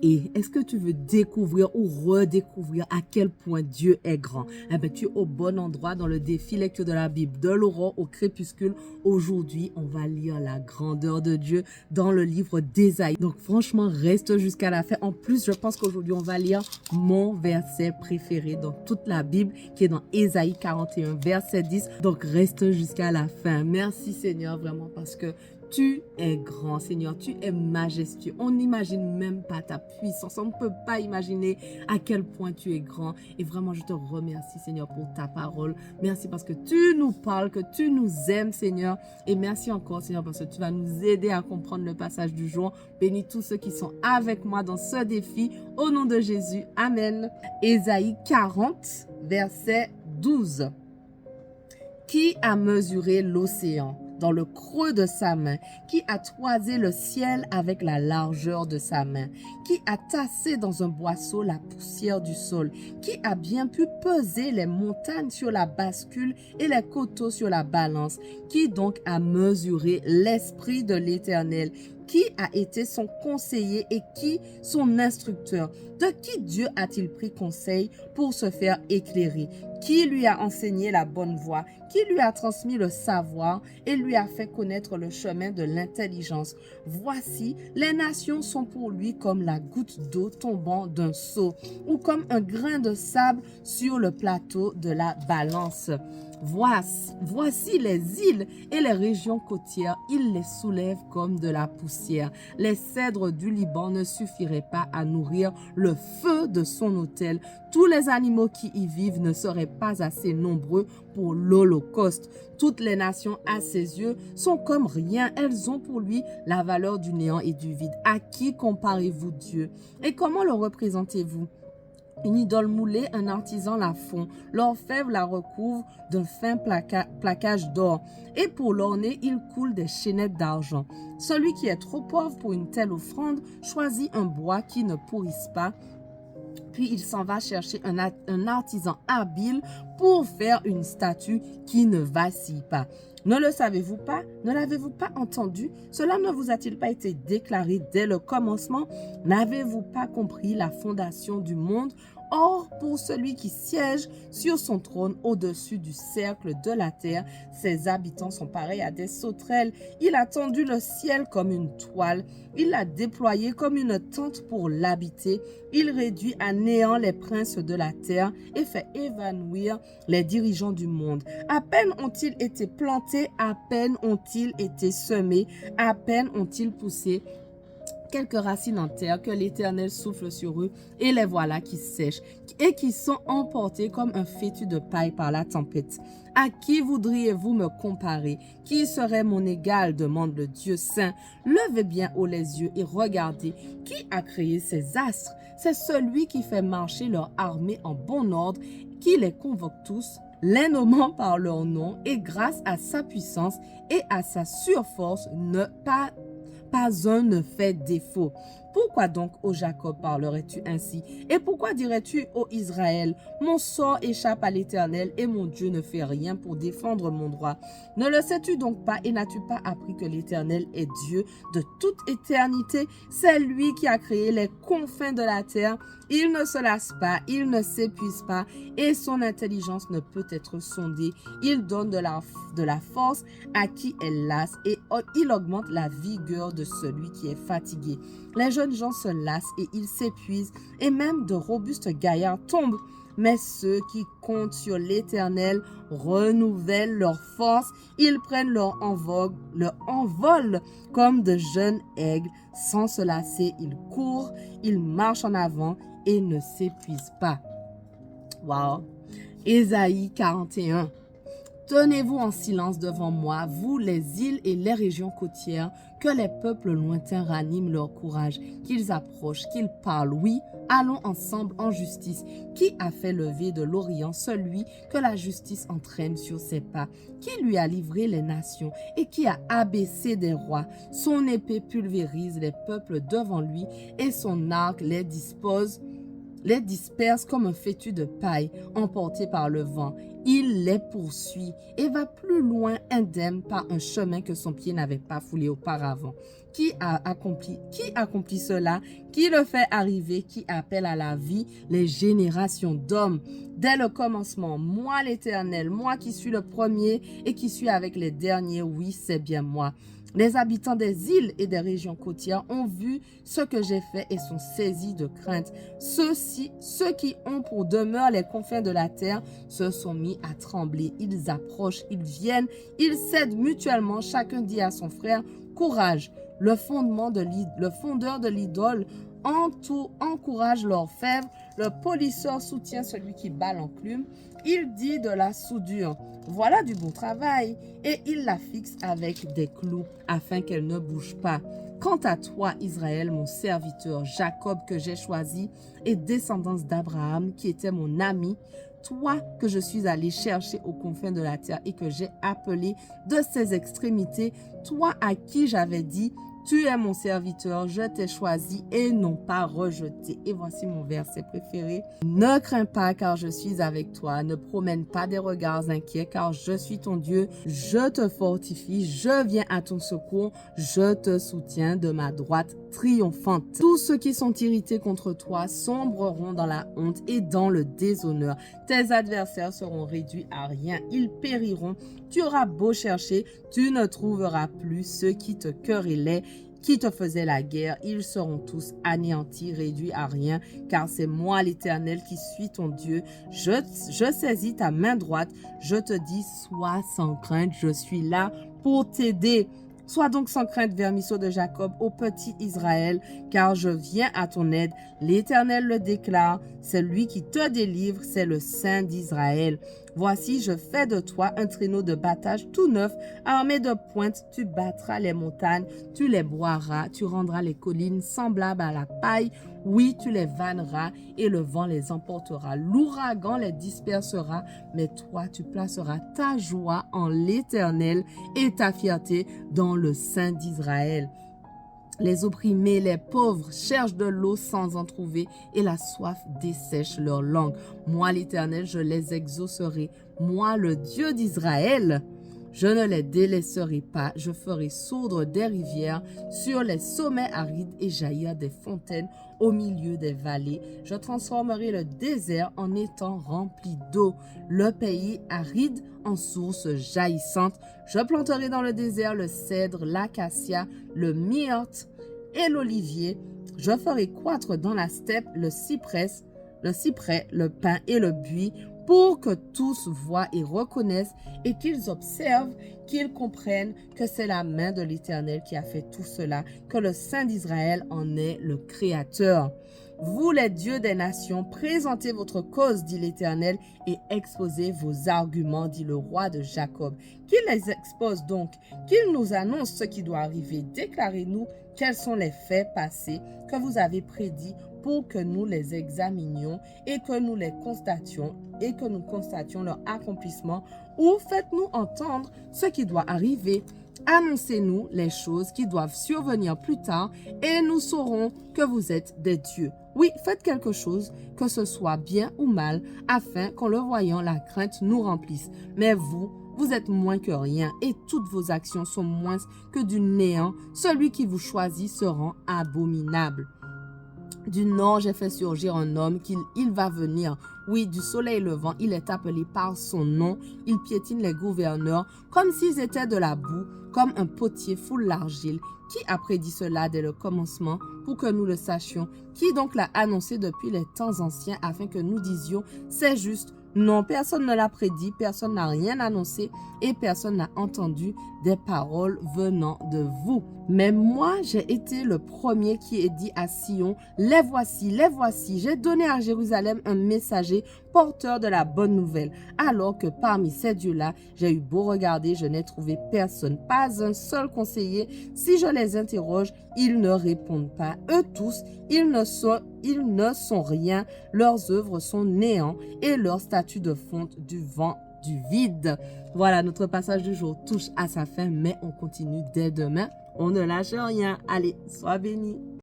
Et est-ce que tu veux découvrir ou redécouvrir à quel point Dieu est grand? Eh bien, tu es au bon endroit dans le défi lecture de la Bible, de l'aurore au crépuscule. Aujourd'hui, on va lire la grandeur de Dieu dans le livre d'Ésaïe. Donc, franchement, reste jusqu'à la fin. En plus, je pense qu'aujourd'hui, on va lire mon verset préféré dans toute la Bible, qui est dans Ésaïe 41, verset 10. Donc, reste jusqu'à la fin. Merci Seigneur, vraiment, parce que tu es grand, Seigneur, tu es majestueux. On n'imagine même pas ta puissance. On ne peut pas imaginer à quel point tu es grand. Et vraiment, je te remercie, Seigneur, pour ta parole. Merci parce que tu nous parles, que tu nous aimes, Seigneur. Et merci encore, Seigneur, parce que tu vas nous aider à comprendre le passage du jour. Bénis tous ceux qui sont avec moi dans ce défi. Au nom de Jésus, Amen. Ésaïe 40, verset 12. Qui a mesuré l'océan dans le creux de sa main? Qui a toisé le ciel avec la largeur de sa main? Qui a tassé dans un boisseau la poussière du sol? Qui a bien pu peser les montagnes sur la bascule et les coteaux sur la balance? Qui donc a mesuré l'esprit de l'Éternel? Qui a été son conseiller et qui son instructeur? De qui Dieu a-t-il pris conseil pour se faire éclairer? Qui lui a enseigné la bonne voie? Qui lui a transmis le savoir et lui a fait connaître le chemin de l'intelligence? Voici, les nations sont pour lui comme la goutte d'eau tombant d'un seau ou comme un grain de sable sur le plateau de la balance. Voici les îles et les régions côtières, il les soulève comme de la poussière. Les cèdres du Liban ne suffiraient pas à nourrir le feu de son autel. Tous les animaux qui y vivent ne seraient pas assez nombreux pour l'Holocauste. Toutes les nations à ses yeux sont comme rien. Elles ont pour lui la valeur du néant et du vide. À qui comparez-vous Dieu? Et comment le représentez-vous? Une idole moulée, un artisan la fond. L'orfèvre la recouvre d'un fin plaquage d'or. Et pour l'orner, il coule des chaînettes d'argent. Celui qui est trop pauvre pour une telle offrande choisit un bois qui ne pourrisse pas. Puis il s'en va chercher un artisan habile pour faire une statue qui ne vacille pas. Ne le savez-vous pas? Ne l'avez-vous pas entendu? Cela ne vous a-t-il pas été déclaré dès le commencement? N'avez-vous pas compris la fondation du monde? Or, pour celui qui siège sur son trône au-dessus du cercle de la terre, ses habitants sont pareils à des sauterelles. Il a tendu le ciel comme une toile. Il l'a déployé comme une tente pour l'habiter. Il réduit à néant les princes de la terre et fait évanouir les dirigeants du monde. À peine ont-ils été plantés, à peine ont-ils été semés, à peine ont-ils poussé quelques racines en terre, que l'Éternel souffle sur eux, et les voilà qui sèchent, et qui sont emportés comme un fétu de paille par la tempête. À qui voudriez-vous me comparer? Qui serait mon égal? Demande le Dieu saint. Levez bien haut les yeux et regardez. Qui a créé ces astres? C'est celui qui fait marcher leur armée en bon ordre, qui les convoque tous, les nommant par leur nom, et grâce à sa puissance et à sa surforce, pas un ne fait défaut. Pourquoi donc, ô Jacob, parlerais-tu ainsi? Et pourquoi dirais-tu, ô Israël, mon sort échappe à l'Éternel et mon Dieu ne fait rien pour défendre mon droit? Ne le sais-tu donc pas et n'as-tu pas appris que l'Éternel est Dieu de toute éternité? C'est lui qui a créé les confins de la terre. Il ne se lasse pas, il ne s'épuise pas et son intelligence ne peut être sondée. Il donne de la force à qui est lasse et il augmente la vigueur de celui qui est fatigué. Les jeunes gens se lassent et ils s'épuisent et même de robustes gaillards tombent. Mais ceux qui comptent sur l'Éternel renouvellent leur force. Ils prennent leur envol comme de jeunes aigles. Sans se lasser, ils courent, ils marchent en avant et ne s'épuisent pas. Wow! Ésaïe 41. Tenez-vous en silence devant moi, vous les îles et les régions côtières, que les peuples lointains raniment leur courage, qu'ils approchent, qu'ils parlent. Oui, allons ensemble en justice. Qui a fait lever de l'Orient celui que la justice entraîne sur ses pas? Qui lui a livré les nations et qui a abaissé des rois? Son épée pulvérise les peuples devant lui et son arc les dispose les disperse comme un fétu de paille emporté par le vent. Il les poursuit et va plus loin indemne par un chemin que son pied n'avait pas foulé auparavant. Qui accomplit cela? Qui le fait arriver? Qui appelle à la vie les générations d'hommes? Dès le commencement, moi l'Éternel, moi qui suis le premier et qui suis avec les derniers, oui, c'est bien moi. Les habitants des îles et des régions côtières ont vu ce que j'ai fait et sont saisis de crainte. Ceux qui ont pour demeure les confins de la terre se sont mis à trembler. Ils approchent, ils viennent, ils cèdent mutuellement. Chacun dit à son frère, courage. Le fondeur de l'idole encourage l'orfèvre. Le polisseur soutient celui qui bat l'enclume. Il dit de la soudure, voilà du bon travail, et il la fixe avec des clous afin qu'elle ne bouge pas. Quant à toi, Israël, mon serviteur, Jacob que j'ai choisi, et descendance d'Abraham qui était mon ami, toi que je suis allé chercher aux confins de la terre et que j'ai appelé de ses extrémités, toi à qui j'avais dit, tu es mon serviteur, je t'ai choisi et non pas rejeté. Et voici mon verset préféré. Ne crains pas car je suis avec toi. Ne promène pas des regards inquiets car je suis ton Dieu. Je te fortifie, je viens à ton secours. Je te soutiens de ma droite triomphante. Tous ceux qui sont irrités contre toi sombreront dans la honte et dans le déshonneur. Tes adversaires seront réduits à rien. Ils périront. Tu auras beau chercher, tu ne trouveras plus ceux qui te querellaient, qui te faisaient la guerre. Ils seront tous anéantis, réduits à rien, car c'est moi l'Éternel qui suis ton Dieu. Je saisis ta main droite, je te dis, sois sans crainte, je suis là pour t'aider. Sois donc sans crainte, vermisseau de Jacob, ô petit Israël, car je viens à ton aide. L'Éternel le déclare, c'est lui qui te délivre, c'est le Saint d'Israël. Voici, je fais de toi un traîneau de battage tout neuf, armé de pointes. Tu battras les montagnes, tu les broieras, tu rendras les collines semblables à la paille. Oui, tu les vanneras et le vent les emportera. L'ouragan les dispersera, mais toi, tu placeras ta joie en l'Éternel et ta fierté dans le Saint d'Israël. Les opprimés, les pauvres cherchent de l'eau sans en trouver et la soif dessèche leur langue. Moi, l'Éternel, je les exaucerai. Moi, le Dieu d'Israël, je ne les délaisserai pas. Je ferai sourdre des rivières sur les sommets arides et jaillir des fontaines au milieu des vallées. Je transformerai le désert en étang rempli d'eau, le pays aride en source jaillissante. Je planterai dans le désert le cèdre, l'acacia, le myrte et l'olivier. Je ferai croître dans la steppe le cyprès, le pin et le buis, pour que tous voient et reconnaissent et qu'ils observent, qu'ils comprennent que c'est la main de l'Éternel qui a fait tout cela, que le Saint d'Israël en est le Créateur. Vous les dieux des nations, présentez votre cause, dit l'Éternel, et exposez vos arguments, dit le roi de Jacob. Qu'il les expose donc, qu'il nous annonce ce qui doit arriver. Déclarez-nous quels sont les faits passés que vous avez prédits pour que nous les examinions et que nous les constations et que nous constations leur accomplissement, ou faites-nous entendre ce qui doit arriver. Annoncez-nous les choses qui doivent survenir plus tard et nous saurons que vous êtes des dieux. Oui, faites quelque chose, que ce soit bien ou mal, afin qu'en le voyant, la crainte nous remplisse. Mais vous êtes moins que rien et toutes vos actions sont moins que du néant. Celui qui vous choisit se rend abominable. Du nord, j'ai fait surgir un homme il va venir. Oui, du soleil levant, il est appelé par son nom. Il piétine les gouverneurs comme s'ils étaient de la boue, comme un potier foule l'argile. Qui a prédit cela dès le commencement pour que nous le sachions? Qui donc l'a annoncé depuis les temps anciens afin que nous disions c'est juste? Non, personne ne l'a prédit, personne n'a rien annoncé et personne n'a entendu des paroles venant de vous. Mais moi, j'ai été le premier qui ait dit à Sion, les voici, j'ai donné à Jérusalem un messager porteur de la bonne nouvelle. Alors que parmi ces dieux-là, j'ai eu beau regarder, je n'ai trouvé personne, pas un seul conseiller. Si je les interroge, ils ne répondent pas. Eux tous, ils ne sont rien, leurs œuvres sont néants et leur statut de fonte du vent du vide. Voilà, notre passage du jour touche à sa fin, mais on continue dès demain. On ne lâche rien. Allez, sois bénis.